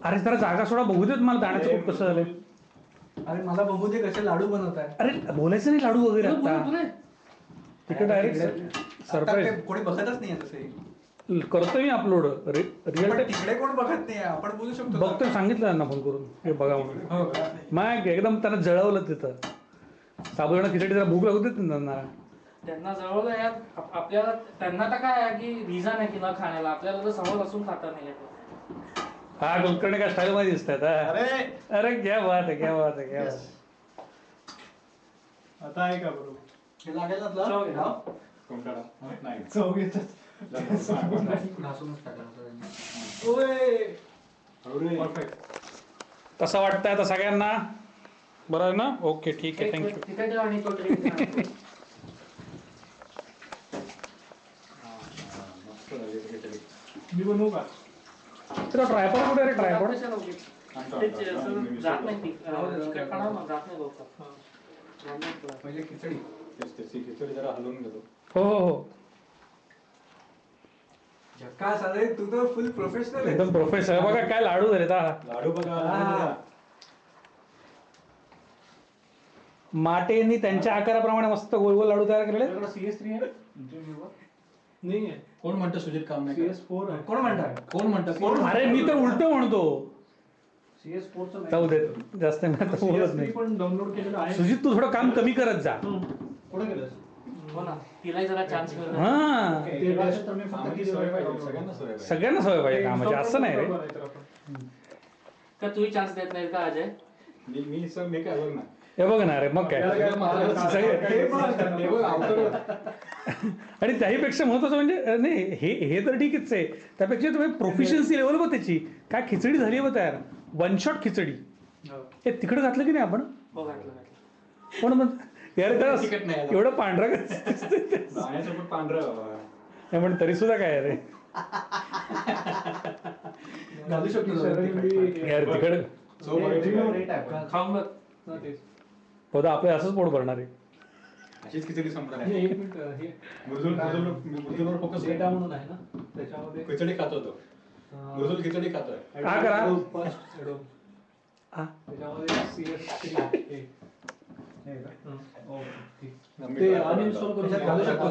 अरे जरा जागा सोडा, बघू देत मला दाण्याचं खूप कसं झालंय. अरे मला बघू दे कसे लाडू बनवताय. अरे बोलायचं नाही लाडू वगैरे आता तिकडे डायरेक्ट सरप्राईज. कोणी बघतच नाही तसे. करतो मी अपलोड रिअल टाइम. तिकडे कोण बघत नाही, आपण बोलू शकतो. बघतो, सांगितलं त्यांना फोन करून हे बघा म्हणून. मग एकदम त्यांना जळवलं तिथं. साबुदाणा खिचडी जरा भूक लागू देत त्यांना जळवलं यार. आपल्याला त्यांना तर काय आहे की रिझन आहे की न खाण्याला, आपल्याला तर सवय असून खाता नाही. हा कुलकर्णी का स्टाईल मध्ये दिसतात. अरे क्या बात आहे, क्या बात आहे, क्या बात. आता आहे का बरोबर हे लागेल ना चव घे. कोण काढा नाही चव घेतात. कसं वाटतंय आता सगळ्यांना? बरं आहे ना? ओके ठीक आहे, थँक्यू. तिथे आणि तो ड्रिंक मी बनवू का? तुला ट्रायपॉड कुठे रे? ट्रायपॉड जात नाही. पहिले खिचडी. खिचडी जरा हलवून घेतो. हो हो हो, झक्कास. अरे तू तर फुल प्रोफेशनल आहे. एकदम प्रोफेसर. बघा काय लाडू झाले. लाडू बघा. माटेंनी त्यांच्या आकाराप्रमाणे मस्त गोल गोल लाडू तयार केलेले. CS3 आहे नाही आहे. कोण म्हणतं सुजित काम नाही? CS4 आहे. कोण म्हणतं? अरे मी तर उलट म्हणतो. CS4 जाऊ दे, जास्त मी आता बोलत नाही. पण डाउनलोड केलेलं आहे. सुजित तू थोडं काम कमी करत जा. कुठे केलंस? हो ना, तिलाही जरा चान्स कर. हा, ते बॅच तर मी फक्त किती वेळ पाहिजे. सगळ्यांना सवय पाहिजे कामाची, असं नाही रे. का तूही चान्स देत नाही का अजय? मी काय बघ ना. हे बघ ना रे, मग काय. आणि त्याहीपेक्षा महत्वाचं म्हणजे नाही, हे तर ठीकच आहे. त्यापेक्षा तुम्ही प्रोफिशियन्सी लेवल बघ त्याची. काय खिचडी झाली आहे बघ तयार. वन शॉट खिचडी. हे तिकडे घातलं की नाही आपण? हो घातलं. पण मग यार त्याला एवढं पांढरं पांढरं पण तरी सुद्धा काय रे घालू शकतो यार तिकडे. खाऊन बघ. हो, आपलं असंच पोट भरणार आहे. अशीच खिचडी संपणार हे आहे. एक मिनिट. हे मृदुलवर फोकस डेटा म्हणून आहे ना त्याच्यामध्ये. खिचडी खातो तो. मृदुल खिचडी खातोय. हा करा. त्याच्यामध्ये CS3 ते अनइन्स्टॉल करून घालू शकतो.